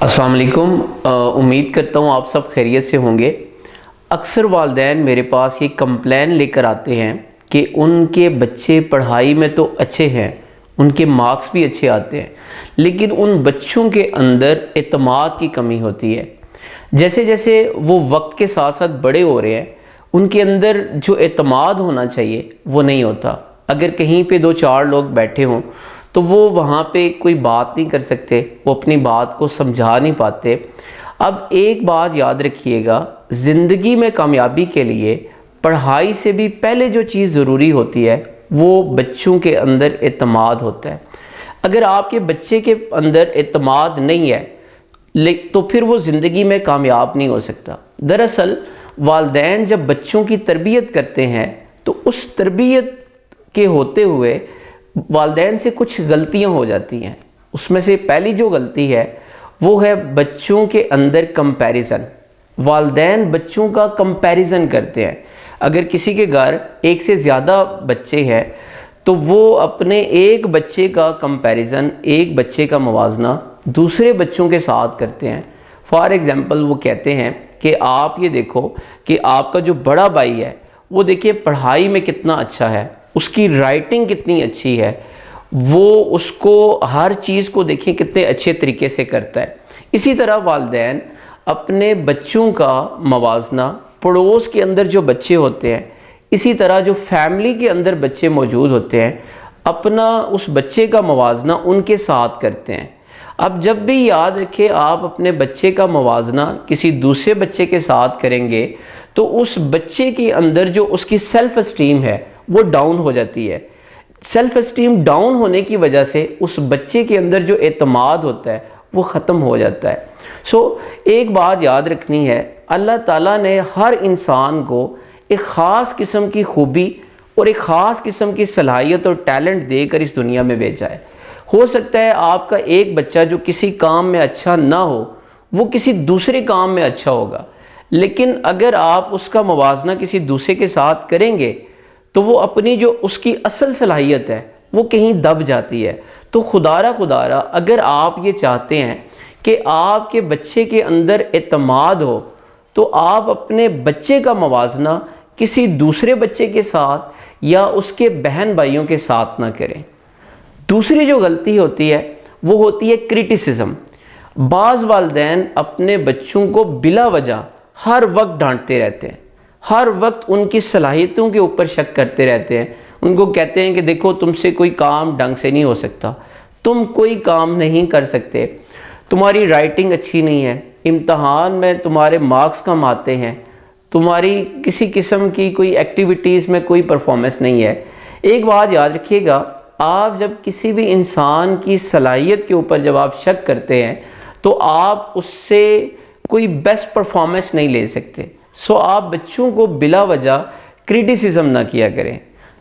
अस्सलाम वालेकुम। उम्मीद करता हूँ आप सब खैरियत से होंगे। अक्सर वालिदैन मेरे पास ये कंप्लेन लेकर आते हैं कि उनके बच्चे पढ़ाई में तो अच्छे हैं, उनके मार्क्स भी अच्छे आते हैं, लेकिन उन बच्चों के अंदर एतमाद की कमी होती है। जैसे जैसे वो वक्त के साथ साथ बड़े हो रहे हैं, उनके अंदर जो एतमाद होना चाहिए वो नहीं होता। अगर कहीं पे दो चार लोग बैठे हों तो वो वहाँ पे कोई बात नहीं कर सकते, वो अपनी बात को समझा नहीं पाते। अब एक बात याद रखिएगा, ज़िंदगी में कामयाबी के लिए पढ़ाई से भी पहले जो चीज़ ज़रूरी होती है वो बच्चों के अंदर एतमाद होता है। अगर आपके बच्चे के अंदर एतमाद नहीं है तो फिर वो ज़िंदगी में कामयाब नहीं हो सकता। दरअसल वालिदैन जब बच्चों की तरबियत करते हैं तो उस तरबियत के होते हुए वालिदैन से कुछ गलतियां हो जाती हैं। उसमें से पहली जो गलती है वो है बच्चों के अंदर कंपैरिज़न। वालिदैन बच्चों का कंपैरिज़न करते हैं। अगर किसी के घर एक से ज़्यादा बच्चे हैं तो वो अपने एक बच्चे का कंपैरिज़न, एक बच्चे का मुवाजना दूसरे बच्चों के साथ करते हैं। फॉर एग्ज़ाम्पल वो कहते हैं कि आप ये देखो कि आपका जो बड़ा भाई है वो देखिए पढ़ाई में कितना अच्छा है, उसकी राइटिंग कितनी अच्छी है, वो उसको हर चीज़ को देखिए कितने अच्छे तरीके से करता है। इसी तरह वालिदैन अपने बच्चों का मवाजना पड़ोस के अंदर जो बच्चे होते हैं, इसी तरह जो फैमिली के अंदर बच्चे मौजूद होते हैं, अपना उस बच्चे का मवाजना उनके साथ करते हैं। अब जब भी याद रखें आप अपने बच्चे का मवाजना किसी दूसरे बच्चे के साथ करेंगे तो उस बच्चे के अंदर जो उसकी सेल्फ़ एस्टीम है वो डाउन हो जाती है। सेल्फ़ एस्टीम डाउन होने की वजह से उस बच्चे के अंदर जो एतमाद होता है वो ख़त्म हो जाता है। एक बात याद रखनी है, अल्लाह ताला ने हर इंसान को एक ख़ास किस्म की खूबी और एक ख़ास किस्म की सलाहियत और टैलेंट देकर इस दुनिया में भेजा है। हो सकता है आपका एक बच्चा जो किसी काम में अच्छा ना हो वो किसी दूसरे काम में अच्छा होगा, लेकिन अगर आप उसका मुवाजना किसी दूसरे के साथ करेंगे तो वो अपनी जो उसकी असल सलाहियत है वो कहीं दब जाती है। तो खुदारा अगर आप ये चाहते हैं कि आपके बच्चे के अंदर एतमाद हो तो आप अपने बच्चे का मुवाजना किसी दूसरे बच्चे के साथ या उसके बहन भाइयों के साथ ना करें। दूसरी जो गलती होती है वो होती है क्रिटिसिज्म। बाज़ वालिदैन अपने बच्चों को बिला वजह हर वक्त डांटते रहते हैं, हर वक्त उनकी सलाहियतों के ऊपर शक करते रहते हैं। उनको कहते हैं कि देखो तुमसे कोई काम ढंग से नहीं हो सकता, तुम कोई काम नहीं कर सकते, तुम्हारी राइटिंग अच्छी नहीं है, इम्तहान में तुम्हारे मार्क्स कम आते हैं, तुम्हारी किसी किस्म की कोई एक्टिविटीज़ में कोई परफॉर्मेंस नहीं है। एक बात याद रखिएगा, आप जब किसी भी इंसान की सलाहियत के ऊपर जब आप शक करते हैं तो आप उससे कोई बेस्ट परफॉर्मेंस नहीं ले सकते। आप बच्चों को बिला वजह क्रिटिसिज्म ना किया करें।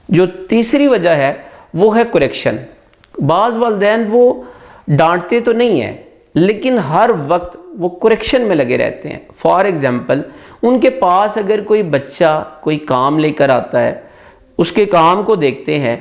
जो तीसरी वजह है वो है करेक्शन। बाज़ वालिदैन वो डांटते तो नहीं हैं लेकिन हर वक्त वो करेक्शन में लगे रहते हैं। फॉर एग्ज़ाम्पल उनके पास अगर कोई बच्चा कोई काम लेकर आता है, उसके काम को देखते हैं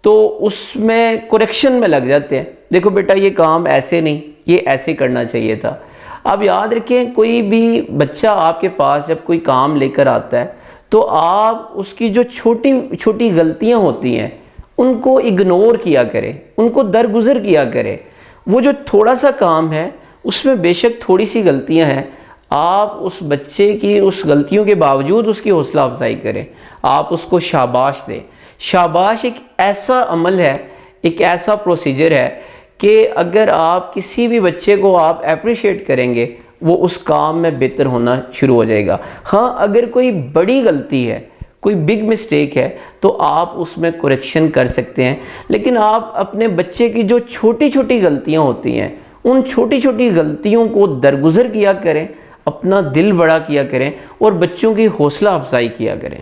तो उसमें करेक्शन में लग जाते हैं, देखो बेटा ये काम ऐसे नहीं, ये ऐसे करना चाहिए था। अब याद रखें, कोई भी बच्चा आपके पास जब कोई काम लेकर आता है तो आप उसकी जो छोटी छोटी गलतियां होती हैं उनको इग्नोर किया करें, उनको दरगुजर किया करें। वो जो थोड़ा सा काम है उसमें बेशक थोड़ी सी गलतियां हैं, आप उस बच्चे की उस गलतियों के बावजूद उसकी हौसला अफजाई करें, आप उसको शाबाश दें। शाबाश एक ऐसा अमल है, एक ऐसा प्रोसीजर है कि अगर आप किसी भी बच्चे को आप अप्रिशिएट करेंगे वो उस काम में बेहतर होना शुरू हो जाएगा। हाँ, अगर कोई बड़ी गलती है, कोई बिग मिस्टेक है तो आप उसमें करेक्शन कर सकते हैं, लेकिन आप अपने बच्चे की जो छोटी छोटी गलतियां होती हैं उन छोटी छोटी गलतियों को दरगुजर किया करें, अपना दिल बड़ा किया करें और बच्चों की हौसला अफजाई किया करें।